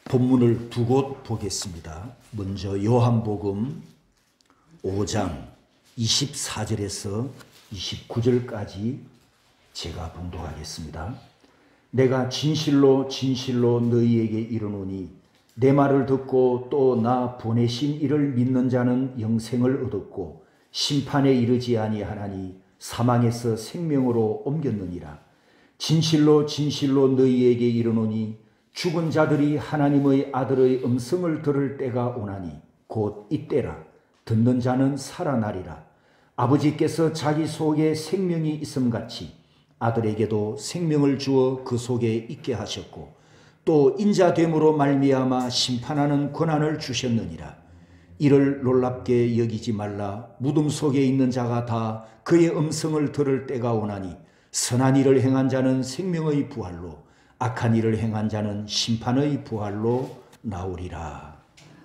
본문을 두 곳 보겠습니다. 먼저 요한복음 5장 24절에서 29절까지 제가 봉독하겠습니다. 내가 진실로 진실로 너희에게 이르노니 내 말을 듣고 또 나 보내신 이를 믿는 자는 영생을 얻었고 심판에 이르지 아니하나니 사망에서 생명으로 옮겼느니라. 진실로 진실로 너희에게 이르노니 죽은 자들이 하나님의 아들의 음성을 들을 때가 오나니 곧 이때라. 듣는 자는 살아나리라. 아버지께서 자기 속에 생명이 있음같이 아들에게도 생명을 주어 그 속에 있게 하셨고 또 인자됨으로 말미암아 심판하는 권한을 주셨느니라. 이를 놀랍게 여기지 말라. 무덤 속에 있는 자가 다 그의 음성을 들을 때가 오나니 선한 일을 행한 자는 생명의 부활로 악한 일을 행한 자는 심판의 부활로 나오리라.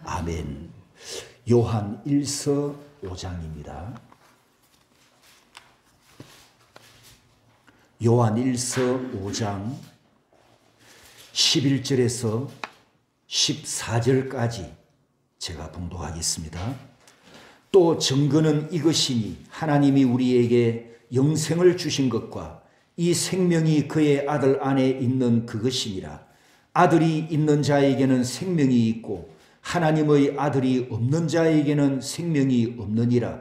아멘. 요한 1서 5장입니다. 요한 1서 5장 11절에서 14절까지 제가 봉독하겠습니다. 또 증거는 이것이니 하나님이 우리에게 영생을 주신 것과 이 생명이 그의 아들 안에 있는 그것이니라. 아들이 있는 자에게는 생명이 있고 하나님의 아들이 없는 자에게는 생명이 없느니라.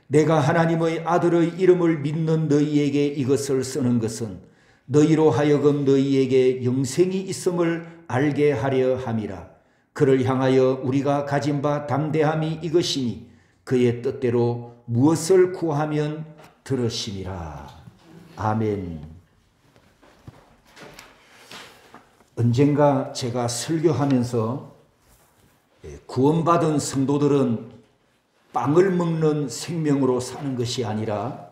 내가 하나님의 아들의 이름을 믿는 너희에게 이것을 쓰는 것은 너희로 하여금 너희에게 영생이 있음을 알게 하려 함이라. 그를 향하여 우리가 가진 바 담대함이 이것이니 그의 뜻대로 무엇을 구하면 들으심이라. 아멘. 언젠가 제가 설교하면서 구원받은 성도들은 빵을 먹는 생명으로 사는 것이 아니라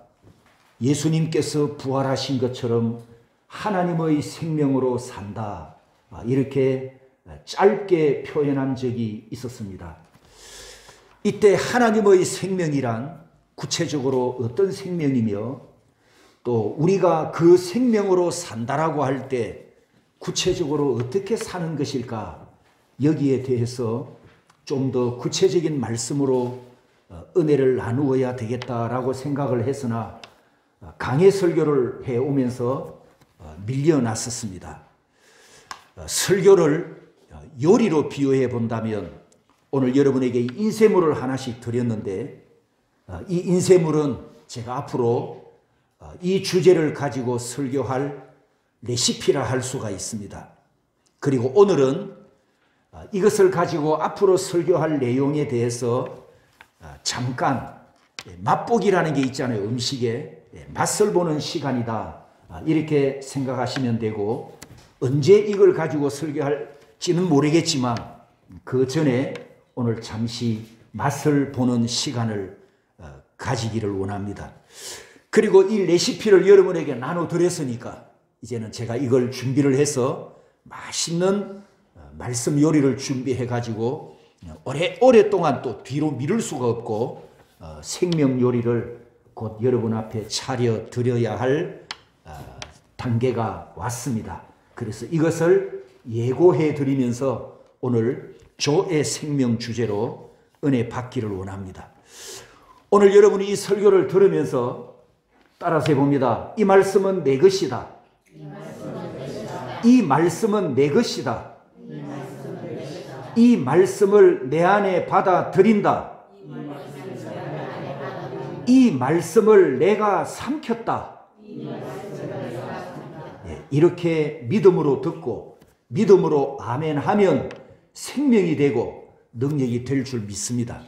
예수님께서 부활하신 것처럼 하나님의 생명으로 산다. 이렇게 짧게 표현한 적이 있었습니다. 이때 하나님의 생명이란 구체적으로 어떤 생명이며 또 우리가 그 생명으로 산다라고 할 때 구체적으로 어떻게 사는 것일까? 여기에 대해서 좀 더 구체적인 말씀으로 은혜를 나누어야 되겠다라고 생각을 했으나 강해 설교를 해오면서 밀려났었습니다. 설교를 요리로 비유해 본다면 오늘 여러분에게 인쇄물을 하나씩 드렸는데 이 인쇄물은 제가 앞으로 이 주제를 가지고 설교할 레시피라 할 수가 있습니다. 그리고 오늘은 이것을 가지고 앞으로 설교할 내용에 대해서 잠깐 맛보기라는 게 있잖아요. 음식에 맛을 보는 시간이다. 이렇게 생각하시면 되고 언제 이걸 가지고 설교할지는 모르겠지만 그 전에 오늘 잠시 맛을 보는 시간을 가지기를 원합니다. 그리고 이 레시피를 여러분에게 나눠드렸으니까 이제는 제가 이걸 준비를 해서 맛있는 말씀 요리를 준비해 가지고 오랫동안 또 뒤로 미룰 수가 없고 생명 요리를 곧 여러분 앞에 차려 드려야 할 단계가 왔습니다. 그래서 이것을 예고해 드리면서 오늘 조의 생명 주제로 은혜 받기를 원합니다. 오늘 여러분이 이 설교를 들으면서 따라서 해봅니다. 이 말씀은 내 것이다. 이 말씀은 내 것이다. 이 말씀을 내 안에 받아들인다. 이 말씀을 내가 삼켰다. 이렇게 믿음으로 듣고 믿음으로 아멘 하면 생명이 되고 능력이 될 줄 믿습니다.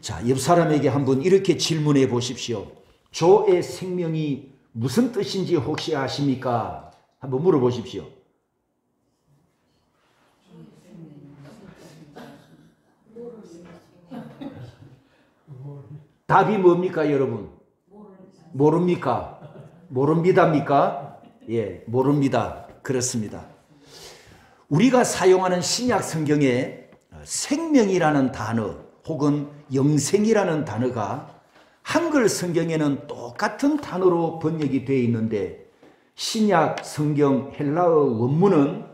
자, 옆 사람에게 한번 이렇게 질문해 보십시오. 조의 생명이 무슨 뜻인지 혹시 아십니까? 한번 물어보십시오. 답이 뭡니까, 여러분? 모릅니까? 모릅니다입니까? 예, 모릅니다. 그렇습니다. 우리가 사용하는 신약 성경에 생명이라는 단어 혹은 영생이라는 단어가 한글 성경에는 똑같은 단어로 번역이 되어 있는데 신약 성경 헬라어 원문은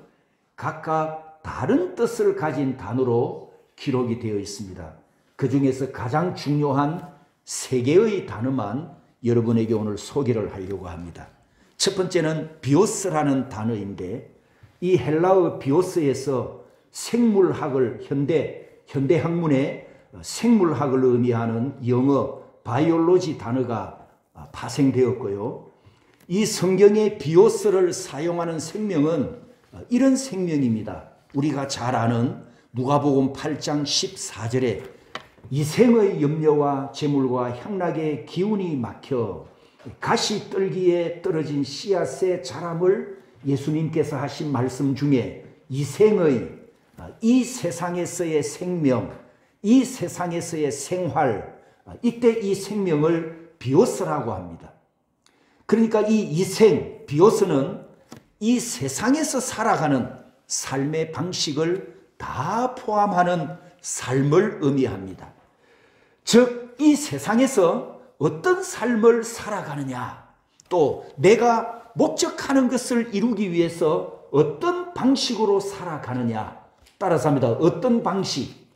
각각 다른 뜻을 가진 단어로 기록이 되어 있습니다. 그 중에서 가장 중요한 3개의 단어만 여러분에게 오늘 소개를 하려고 합니다. 첫 번째는 비오스라는 단어인데, 이 헬라어 비오스에서 생물학을 현대 학문의 생물학을 의미하는 영어 바이올로지 단어가 파생되었고요. 이 성경의 비오스를 사용하는 생명은 이런 생명입니다. 우리가 잘 아는 누가복음 8장 14절에 이생의 염려와 재물과 향락의 기운이 막혀 가시 떨기에 떨어진 씨앗의 자람을 예수님께서 하신 말씀 중에 이생의, 이 세상에서의 생명, 이 세상에서의 생활, 이때 이 생명을 비오스라고 합니다. 그러니까 이 이생, 비오스는 이 세상에서 살아가는 삶의 방식을 다 포함하는 삶을 의미합니다. 즉, 이 세상에서 어떤 삶을 살아가느냐, 또 내가 목적하는 것을 이루기 위해서 어떤 방식으로 살아가느냐, 따라서 합니다. 어떤 방식,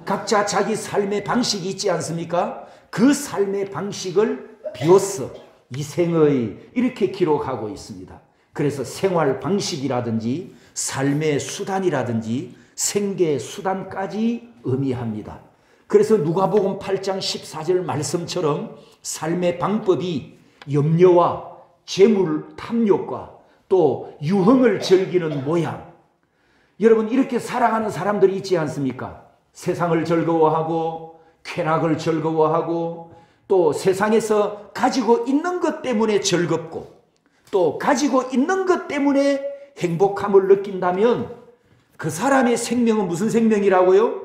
각자 자기 삶의 방식이 있지 않습니까? 그 삶의 방식을 비오스, 이생의 이렇게 기록하고 있습니다. 그래서 생활 방식이라든지 삶의 수단이라든지 생계 수단까지 의미합니다. 그래서 누가복음 8장 14절 말씀처럼 삶의 방법이 염려와 재물 탐욕과 또 유흥을 즐기는 모양, 여러분 이렇게 살아가는 사람들이 있지 않습니까? 세상을 즐거워하고 쾌락을 즐거워하고 또 세상에서 가지고 있는 것 때문에 즐겁고 또 가지고 있는 것 때문에 행복함을 느낀다면 그 사람의 생명은 무슨 생명이라고요?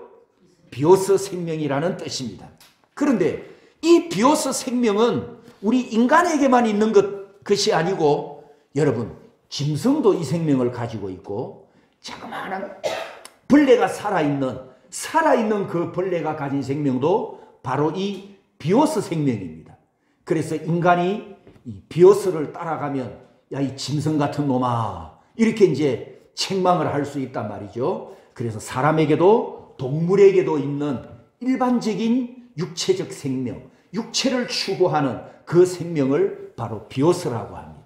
비오스 생명이라는 뜻입니다. 그런데 이 비오스 생명은 우리 인간에게만 있는 것이 아니고 여러분 짐승도 이 생명을 가지고 있고 자그마한 벌레가 살아있는 그 벌레가 가진 생명도 바로 이 비오스 생명입니다. 그래서 인간이 이 비오스를 따라가면 야, 이 짐승 같은 놈아 이렇게 이제 책망을 할 수 있단 말이죠. 그래서 사람에게도 동물에게도 있는 일반적인 육체적 생명, 육체를 추구하는 그 생명을 바로 비오스라고 합니다.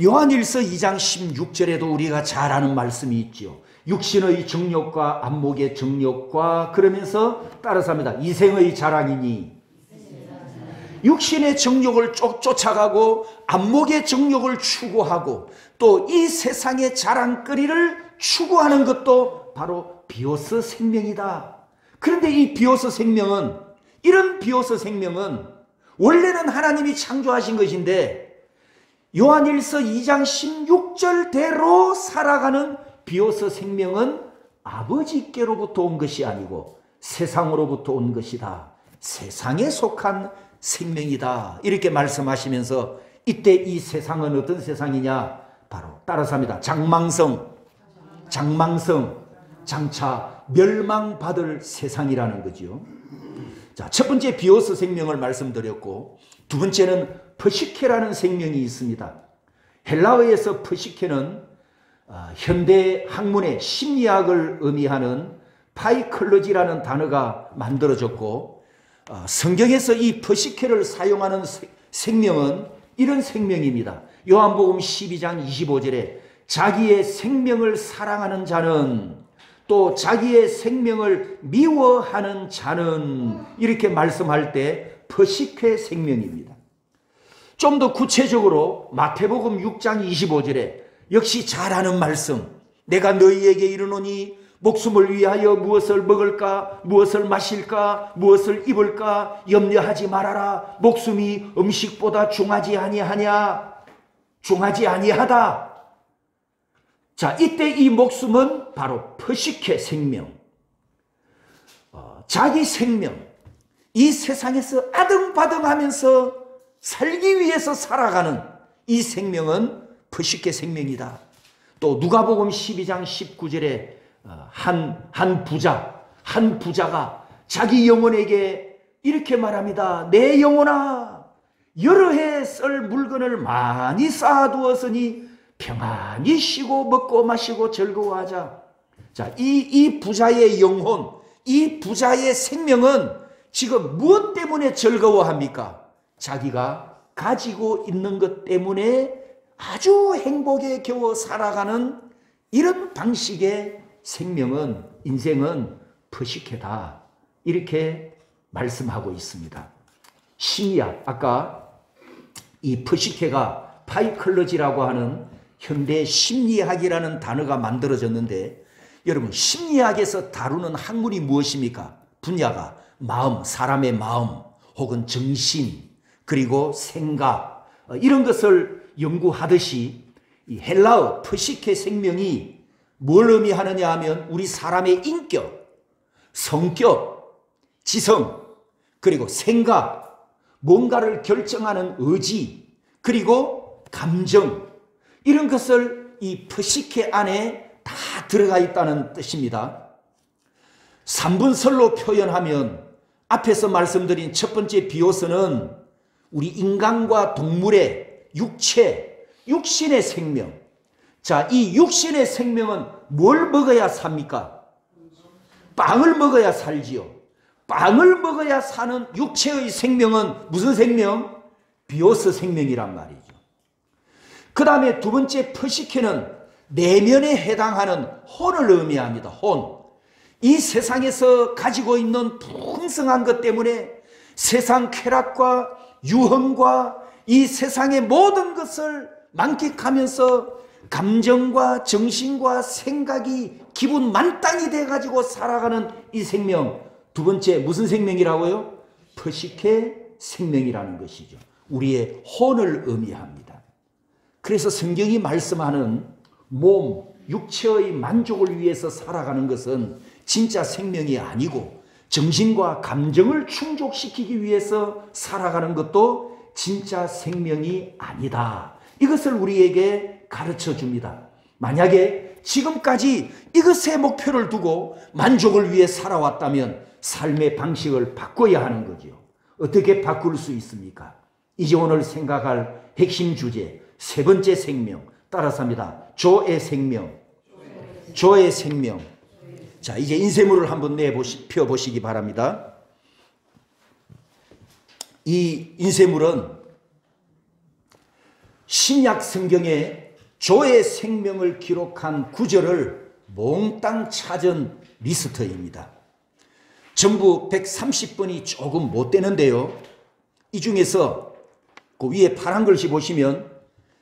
요한일서 2장 16절에도 우리가 잘 아는 말씀이 있죠. 육신의 정욕과 안목의 정욕과 그러면서 따라서 합니다. 이생의 자랑이니 육신의 정욕을 쫓아가고 안목의 정욕을 추구하고 또 이 세상의 자랑거리를 추구하는 것도 바로 비오스 생명이다. 그런데 이 비오스 생명은, 이런 비오스 생명은 원래는 하나님이 창조하신 것인데 요한일서 2장 16절대로 살아가는 비오스 생명은 아버지께로부터 온 것이 아니고 세상으로부터 온 것이다. 세상에 속한 생명이다. 이렇게 말씀하시면서 이때 이 세상은 어떤 세상이냐? 바로 따라서 합니다. 장망성, 장차 멸망받을 세상이라는 거죠. 자, 첫 번째 비오스 생명을 말씀드렸고 두 번째는 퍼시케라는 생명이 있습니다. 헬라어에서 퍼시케는 현대 학문의 심리학을 의미하는 파이컬러지라는 단어가 만들어졌고 성경에서 이 퍼시케를 사용하는 생명은 이런 생명입니다. 요한복음 12장 25절에 자기의 생명을 사랑하는 자는 또 자기의 생명을 미워하는 자는 이렇게 말씀할 때 퍼시케 생명입니다. 좀 더 구체적으로 마태복음 6장 25절에 역시 잘 아는 말씀, 내가 너희에게 이르노니 목숨을 위하여 무엇을 먹을까, 무엇을 마실까, 무엇을 입을까 염려하지 말아라. 목숨이 음식보다 중하지 아니하다. 자, 이때 이 목숨은 바로 퍼시케 생명, 자기 생명, 이 세상에서 아등바등하면서 살기 위해서 살아가는 이 생명은 퍼시케 생명이다. 또 누가복음 12장 19절에 한 부자가 자기 영혼에게 이렇게 말합니다. 내 영혼아, 여러 해 쓸 물건을 많이 쌓아두었으니 평안히 쉬고 먹고 마시고 즐거워하자. 자, 이 부자의 영혼, 이 부자의 생명은 지금 무엇 때문에 즐거워합니까? 자기가 가지고 있는 것 때문에 아주 행복에 겨워 살아가는 이런 방식의 생명은, 인생은 퍼시케다, 이렇게 말씀하고 있습니다. 심리학, 아까 이 퍼시케가 파이컬러지라고 하는 현대 심리학이라는 단어가 만들어졌는데, 여러분 심리학에서 다루는 학문이 무엇입니까? 분야가 마음, 사람의 마음 혹은 정신, 그리고 생각, 이런 것을 연구하듯이 이 헬라어 퍼시케 생명이 뭘 의미하느냐 하면 우리 사람의 인격, 성격, 지성, 그리고 생각, 뭔가를 결정하는 의지, 그리고 감정, 이런 것을 이 퍼시케 안에 다 들어가 있다는 뜻입니다. 3분설로 표현하면 앞에서 말씀드린 첫 번째 비오스는 우리 인간과 동물의 육체, 육신의 생명. 자, 이 육신의 생명은 뭘 먹어야 삽니까? 빵을 먹어야 살지요. 빵을 먹어야 사는 육체의 생명은 무슨 생명? 비오스 생명이란 말이죠. 그 다음에 두 번째 퍼시케는 내면에 해당하는 혼을 의미합니다. 혼. 이 세상에서 가지고 있는 풍성한 것 때문에 세상 쾌락과 유흥과 이 세상의 모든 것을 만끽하면서 감정과 정신과 생각이 기분 만땅이 돼가지고 살아가는 이 생명, 두 번째 무슨 생명이라고요? 퍼시케 생명이라는 것이죠. 우리의 혼을 의미합니다. 그래서 성경이 말씀하는 몸, 육체의 만족을 위해서 살아가는 것은 진짜 생명이 아니고, 정신과 감정을 충족시키기 위해서 살아가는 것도 진짜 생명이 아니다. 이것을 우리에게 가르쳐 줍니다. 만약에 지금까지 이것에 목표를 두고 만족을 위해 살아왔다면 삶의 방식을 바꿔야 하는 거죠. 어떻게 바꿀 수 있습니까? 이제 오늘 생각할 핵심 주제, 세 번째 생명, 따라서 합니다. 조의 생명. 조의 생명. 자, 이제 인쇄물을 한번 펴보시기 바랍니다. 이 인쇄물은 신약 성경에 조의 생명을 기록한 구절을 몽땅 찾은 리스트입니다. 전부 130번이 조금 못 되는데요. 이 중에서 그 위에 파란 글씨 보시면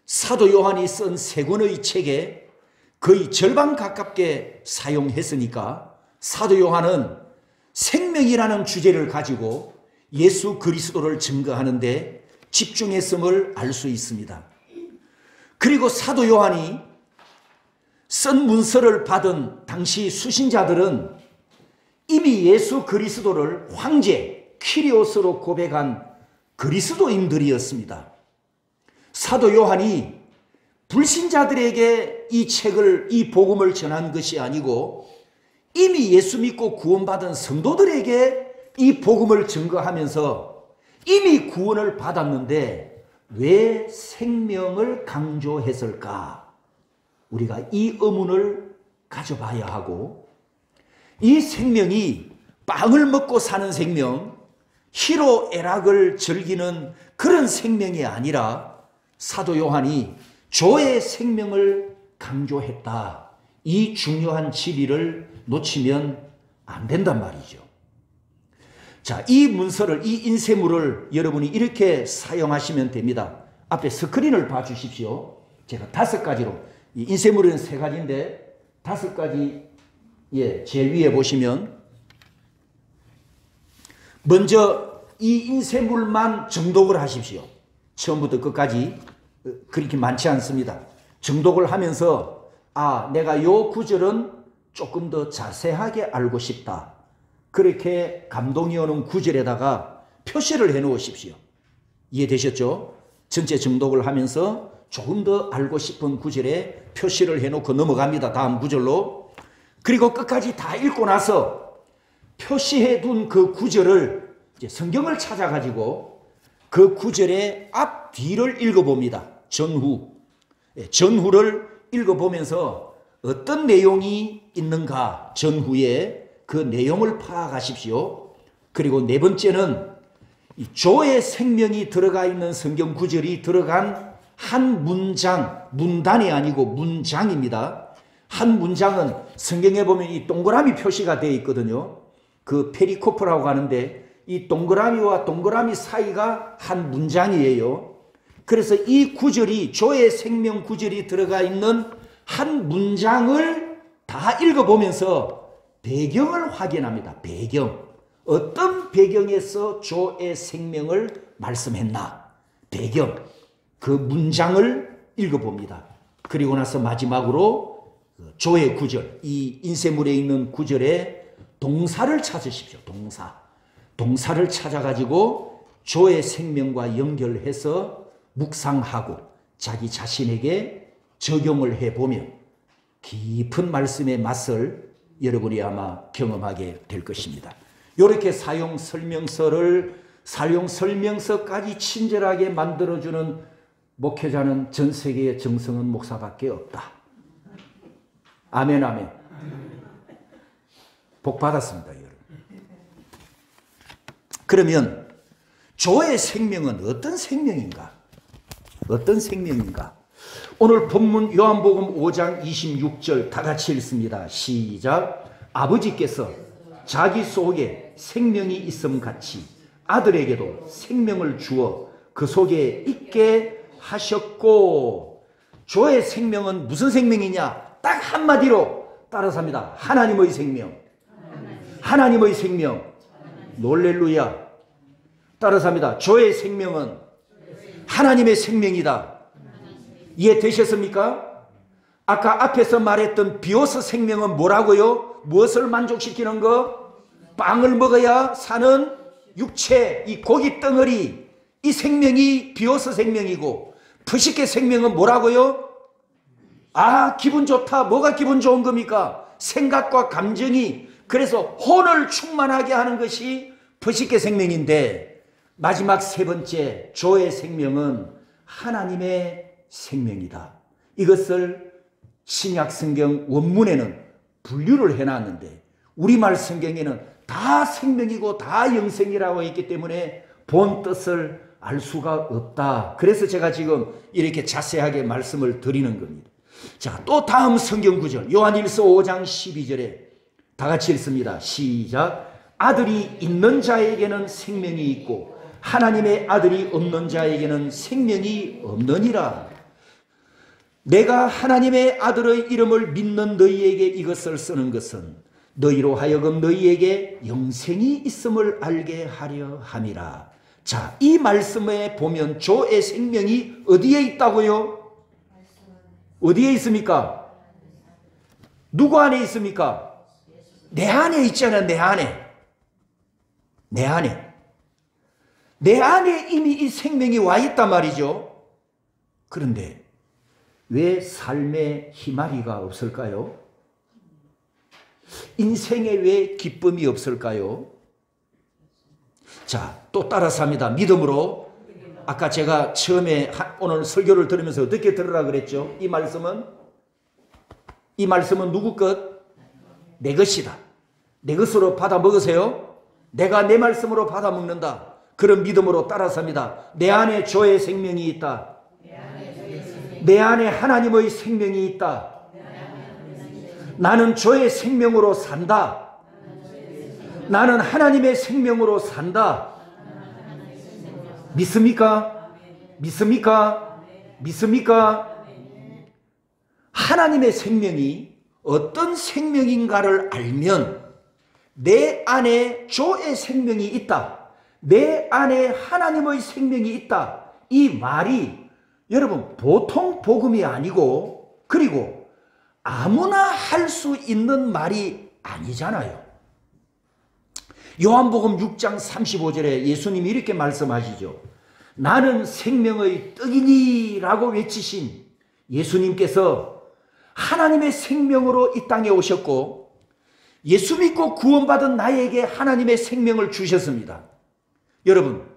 사도 요한이 쓴 세 권의 책에 거의 절반 가깝게 사용했으니까 사도 요한은 생명이라는 주제를 가지고 예수 그리스도를 증거하는 데 집중했음을 알 수 있습니다. 그리고 사도 요한이 쓴 문서를 받은 당시 수신자들은 이미 예수 그리스도를 황제 키리오스로 고백한 그리스도인들이었습니다. 사도 요한이 불신자들에게 이 책을, 이 복음을 전한 것이 아니고 이미 예수 믿고 구원받은 성도들에게 이 복음을 증거하면서 이미 구원을 받았는데 왜 생명을 강조했을까? 우리가 이 의문을 가져봐야 하고, 이 생명이 빵을 먹고 사는 생명, 희로애락을 즐기는 그런 생명이 아니라 사도 요한이 조의 생명을 강조했다. 이 중요한 진리를 놓치면 안 된단 말이죠. 자, 이 문서를, 이 인쇄물을 여러분이 이렇게 사용하시면 됩니다. 앞에 스크린을 봐주십시오. 제가 5가지로, 이 인쇄물은 3가지인데 5가지, 제일 위에 보시면 먼저 이 인쇄물만 정독을 하십시오. 처음부터 끝까지 그렇게 많지 않습니다. 정독을 하면서 내가 요 구절은 조금 더 자세하게 알고 싶다. 그렇게 감동이 오는 구절에다가 표시를 해 놓으십시오. 이해되셨죠? 전체 정독을 하면서 조금 더 알고 싶은 구절에 표시를 해 놓고 넘어갑니다. 다음 구절로. 그리고 끝까지 다 읽고 나서 표시해 둔 그 구절을 이제 성경을 찾아가지고 그 구절의 앞 뒤를 읽어봅니다. 전후. 전후를 읽어보면서 어떤 내용이 있는가, 전후에 그 내용을 파악하십시오. 그리고 네 번째는 조의 생명이 들어가 있는 성경 구절이 들어간 한 문장, 문단이 아니고 문장입니다. 한 문장은 성경에 보면 이 동그라미 표시가 되어 있거든요. 그 페리코프라고 하는데 이 동그라미와 동그라미 사이가 한 문장이에요. 그래서 이 구절이, 조의 생명 구절이 들어가 있는 한 문장을 다 읽어보면서 배경을 확인합니다. 배경. 어떤 배경에서 조의 생명을 말씀했나? 배경. 그 문장을 읽어봅니다. 그리고 나서 마지막으로 조의 구절, 이 인쇄물에 있는 구절에 동사를 찾으십시오. 동사를 찾아가지고 조의 생명과 연결해서 묵상하고 자기 자신에게 적용을 해보면 깊은 말씀의 맛을 여러분이 아마 경험하게 될 것입니다. 이렇게 사용 설명서까지 친절하게 만들어주는 목회자는 전 세계의 정성은 목사밖에 없다. 아멘, 아멘. 복 받았습니다, 여러분. 그러면 조의 생명은 어떤 생명인가? 어떤 생명인가? 오늘 본문 요한복음 5장 26절 다 같이 읽습니다. 시작. 아버지께서 자기 속에 생명이 있음 같이 아들에게도 생명을 주어 그 속에 있게 하셨고, 조의 생명은 무슨 생명이냐? 딱 한마디로 따라서 합니다. 하나님의 생명. 하나님의 생명. 놀렐루야. 따라서 합니다. 조의 생명은 하나님의 생명이다. 이해되셨습니까? 아까 앞에서 말했던 비오스 생명은 뭐라고요? 무엇을 만족시키는 거? 빵을 먹어야 사는 육체, 이 고기 덩어리, 이 생명이 비오스 생명이고, 푸시케 생명은 뭐라고요? 아, 기분 좋다. 뭐가 기분 좋은 겁니까? 생각과 감정이, 그래서 혼을 충만하게 하는 것이 푸시케 생명인데, 마지막 세 번째 조의 생명은 하나님의 생명이다. 이것을 신약 성경 원문에는 분류를 해놨는데 우리말 성경에는 다 생명이고 다 영생이라고 했기 때문에 본 뜻을 알 수가 없다. 그래서 제가 지금 이렇게 자세하게 말씀을 드리는 겁니다. 자, 또 다음 성경 구절 요한일서 5장 12절에 다 같이 읽습니다. 시작. 아들이 있는 자에게는 생명이 있고 하나님의 아들이 없는 자에게는 생명이 없느니라. 내가 하나님의 아들의 이름을 믿는 너희에게 이것을 쓰는 것은 너희로 하여금 너희에게 영생이 있음을 알게 하려 함이라. 자, 이 말씀에 보면 조의 생명이 어디에 있다고요? 어디에 있습니까? 누구 안에 있습니까? 내 안에 있잖아요. 내 안에. 내 안에. 내 안에 이미 이 생명이 와 있단 말이죠. 그런데 왜 삶에 희마리가 없을까요? 인생에 왜 기쁨이 없을까요? 자, 또 따라서 합니다. 믿음으로. 아까 제가 처음에 오늘 설교를 들으면서 어떻게 들으라 그랬죠? 이 말씀은 누구 것? 내 것이다. 내 것으로 받아 먹으세요. 내가 내 말씀으로 받아 먹는다. 그런 믿음으로 따라서 합니다. 내 안에 조의 생명이 있다. 내 안에 하나님의 생명이 있다. 나는 조의 생명으로 산다. 나는 하나님의 생명으로 산다. 믿습니까? 믿습니까? 믿습니까? 하나님의 생명이 어떤 생명인가를 알면 내 안에 조의 생명이 있다. 내 안에 하나님의 생명이 있다. 이 말이 여러분 보통 복음이 아니고 그리고 아무나 할 수 있는 말이 아니잖아요. 요한복음 6장 35절에 예수님이 이렇게 말씀하시죠. 나는 생명의 떡이니 라고 외치신 예수님께서 하나님의 생명으로 이 땅에 오셨고 예수 믿고 구원받은 나에게 하나님의 생명을 주셨습니다. 여러분,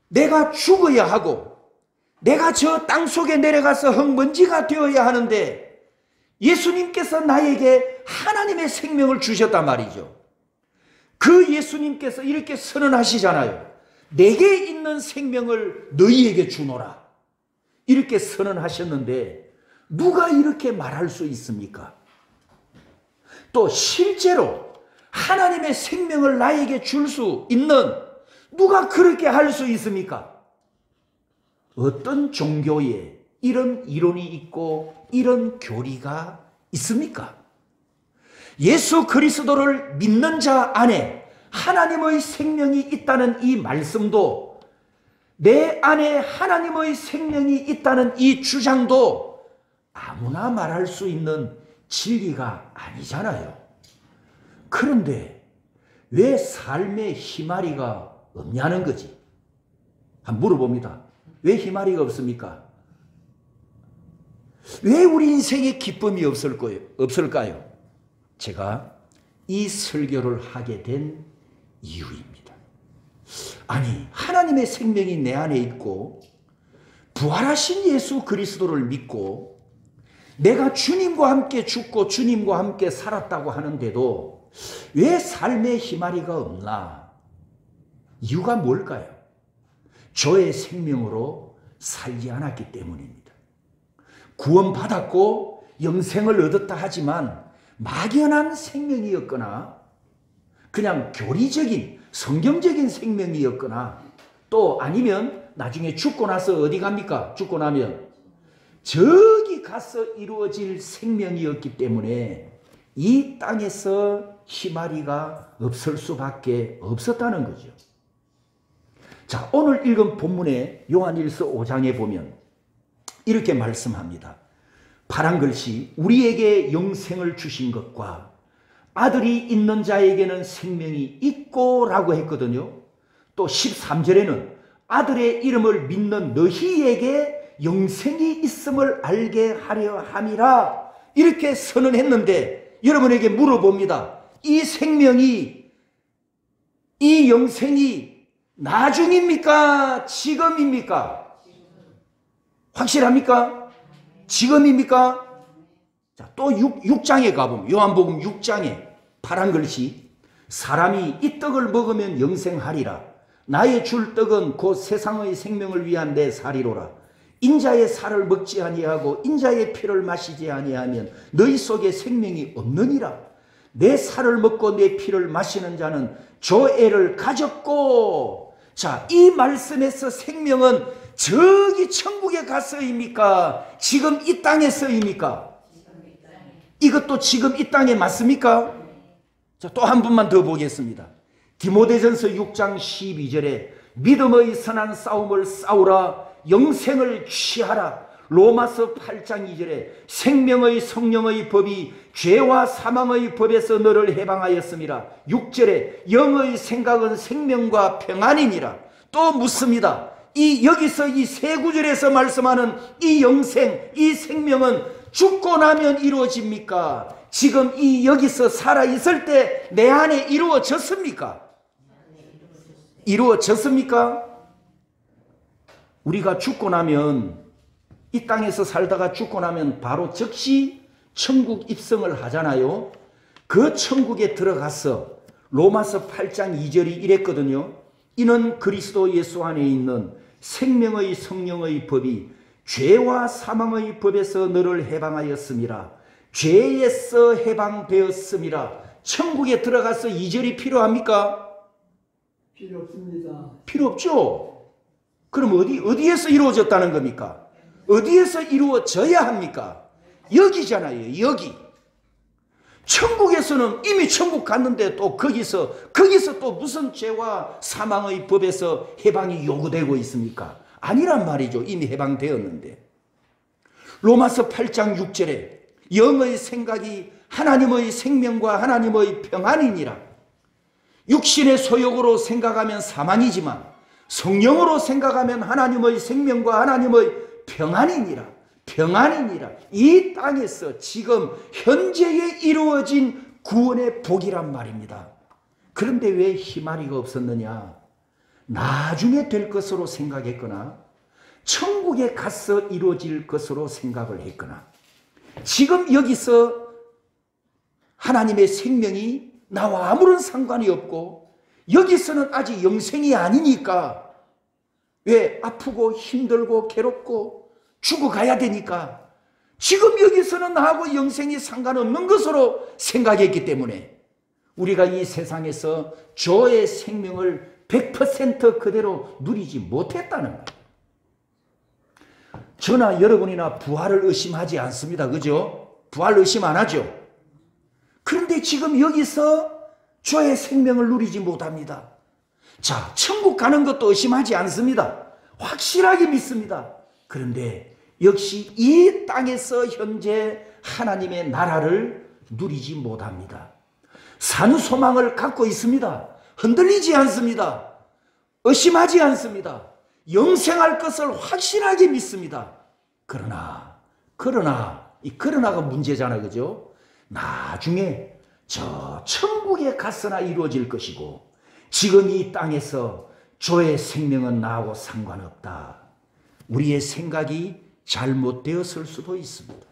내가 죽어야 하고 내가 저 땅 속에 내려가서 흙먼지가 되어야 하는데 예수님께서 나에게 하나님의 생명을 주셨단 말이죠. 그 예수님께서 이렇게 선언하시잖아요. 내게 있는 생명을 너희에게 주노라. 이렇게 선언하셨는데 누가 이렇게 말할 수 있습니까? 또 실제로 하나님의 생명을 나에게 줄 수 있는 누가 그렇게 할 수 있습니까? 어떤 종교에 이런 이론이 있고 이런 교리가 있습니까? 예수 그리스도를 믿는 자 안에 하나님의 생명이 있다는 이 말씀도, 내 안에 하나님의 생명이 있다는 이 주장도 아무나 말할 수 있는 진리가 아니잖아요. 그런데 왜 삶의 희마리가 없냐는 거지. 한번 물어봅니다. 왜 희마리가 없습니까? 왜 우리 인생에 기쁨이 없을까요? 제가 이 설교를 하게 된 이유입니다. 아니, 하나님의 생명이 내 안에 있고 부활하신 예수 그리스도를 믿고 내가 주님과 함께 죽고 주님과 함께 살았다고 하는데도 왜 삶의 희마리가 없나? 이유가 뭘까요? 저의 생명으로 살지 않았기 때문입니다. 구원받았고 영생을 얻었다 하지만 막연한 생명이었거나 그냥 교리적인 성경적인 생명이었거나 또 아니면 나중에 죽고 나서 어디 갑니까? 죽고 나면 저기 가서 이루어질 생명이었기 때문에 이 땅에서 희마리가 없을 수밖에 없었다는 거죠. 자, 오늘 읽은 본문의 요한일서 5장에 보면 이렇게 말씀합니다. 파란 글씨, 우리에게 영생을 주신 것과 아들이 있는 자에게는 생명이 있고 라고 했거든요. 또 13절에는 아들의 이름을 믿는 너희에게 영생이 있음을 알게 하려 함이라 이렇게 선언했는데 여러분에게 물어봅니다. 이 생명이, 이 영생이 나중입니까? 지금입니까? 확실합니까? 지금입니까? 자, 또 6장에 가보면 요한복음 6장에 파란 글씨, 사람이 이 떡을 먹으면 영생하리라. 나의 줄 떡은 곧 세상의 생명을 위한 내 살이로라. 인자의 살을 먹지 아니하고 인자의 피를 마시지 아니하면 너희 속에 생명이 없느니라. 내 살을 먹고 내 피를 마시는 자는 조애를 가졌고. 자, 이 말씀에서 생명은 저기 천국에 가서입니까? 지금 이 땅에서입니까? 이것도 지금 이 땅에 맞습니까? 자, 또 한 분만 더 보겠습니다. 디모데전서 6장 12절에 믿음의 선한 싸움을 싸우라, 영생을 취하라. 로마서 8장 2절에 생명의 성령의 법이 죄와 사망의 법에서 너를 해방하였음이라. 6절에 영의 생각은 생명과 평안이니라. 또 묻습니다. 여기서 이 세 구절에서 말씀하는 이 영생, 이 생명은 죽고 나면 이루어집니까? 지금 여기서 살아있을 때 내 안에 이루어졌습니까? 이루어졌습니까? 우리가 죽고 나면, 이 땅에서 살다가 죽고 나면 바로 즉시 천국 입성을 하잖아요. 그 천국에 들어가서 로마서 8장 2절이 이랬거든요. 이는 그리스도 예수 안에 있는 생명의 성령의 법이 죄와 사망의 법에서 너를 해방하였음이라. 죄에서 해방되었음이라. 천국에 들어가서 2절이 필요합니까? 필요 없습니다. 필요 없죠. 그럼 어디에서 이루어졌다는 겁니까? 어디에서 이루어져야 합니까? 여기잖아요. 여기. 천국에서는 이미 천국 갔는데 또 거기서 또 무슨 죄와 사망의 법에서 해방이 요구되고 있습니까? 아니란 말이죠. 이미 해방되었는데. 로마서 8장 6절에 영의 생각이 하나님의 생명과 하나님의 평안이니라. 육신의 소욕으로 생각하면 사망이지만 성령으로 생각하면 하나님의 생명과 하나님의 평안이니라. 평안이니라. 이 땅에서 지금 현재에 이루어진 구원의 복이란 말입니다. 그런데 왜 희마리가 없었느냐? 나중에 될 것으로 생각했거나 천국에 가서 이루어질 것으로 생각을 했거나 지금 여기서 하나님의 생명이 나와 아무런 상관이 없고 여기서는 아직 영생이 아니니까 왜 아프고 힘들고 괴롭고 죽어가야 되니까 지금 여기서는 나하고 영생이 상관없는 것으로 생각했기 때문에 우리가 이 세상에서 저의 생명을 100% 그대로 누리지 못했다는 거예요. 저나 여러분이나 부활을 의심하지 않습니다. 그죠? 부활 의심 안 하죠? 그런데 지금 여기서 저의 생명을 누리지 못합니다. 자, 천국 가는 것도 의심하지 않습니다. 확실하게 믿습니다. 그런데 역시 이 땅에서 현재 하나님의 나라를 누리지 못합니다. 산 소망을 갖고 있습니다. 흔들리지 않습니다. 의심하지 않습니다. 영생할 것을 확실하게 믿습니다. 그러나 이 그러나가 문제잖아요. 그죠? 나중에 저 천국에 갔으나 이루어질 것이고 지금 이 땅에서 저의 생명은 나하고 상관없다. 우리의 생각이 잘못되었을 수도 있습니다.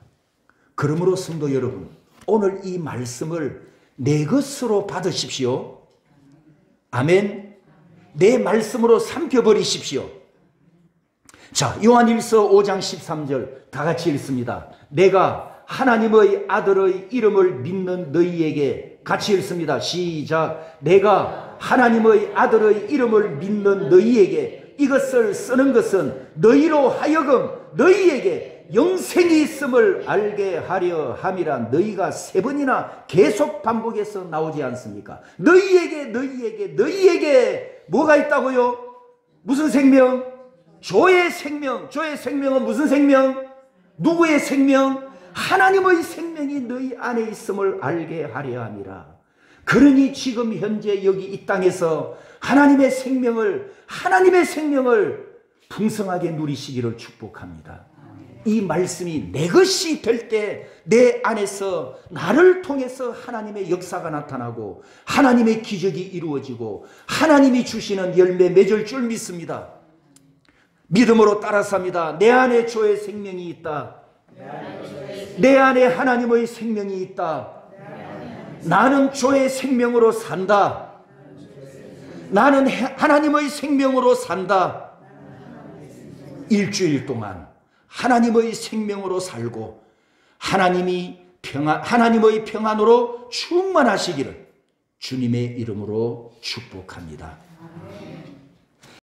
그러므로 성도 여러분, 오늘 이 말씀을 내 것으로 받으십시오. 아멘. 내 말씀으로 삼켜버리십시오. 자, 요한일서 5장 13절 다 같이 읽습니다. 내가 하나님의 아들의 이름을 믿는 너희에게 같이 읽습니다. 시작. 내가 하나님의 아들의 이름을 믿는 너희에게 이것을 쓰는 것은 너희로 하여금 너희에게 영생이 있음을 알게 하려 함이라. 너희가 세 번이나 계속 반복해서 나오지 않습니까? 너희에게 뭐가 있다고요? 무슨 생명? 저의 생명. 저의 생명은 무슨 생명? 누구의 생명? 하나님의 생명이 너희 안에 있음을 알게 하려 함이라. 그러니 지금 현재 여기 이 땅에서 하나님의 생명을 풍성하게 누리시기를 축복합니다. 이 말씀이 내 것이 될 때 내 안에서 나를 통해서 하나님의 역사가 나타나고 하나님의 기적이 이루어지고 하나님이 주시는 열매 맺을 줄 믿습니다. 믿음으로 따라삽니다. 내 안에 주의 생명이 있다. 내 안에 하나님의 생명이 있다. 나는 주의 생명으로 산다. 나는 하나님의 생명으로 산다. 일주일 동안 하나님의 생명으로 살고 하나님의 평안으로 충만하시기를 주님의 이름으로 축복합니다.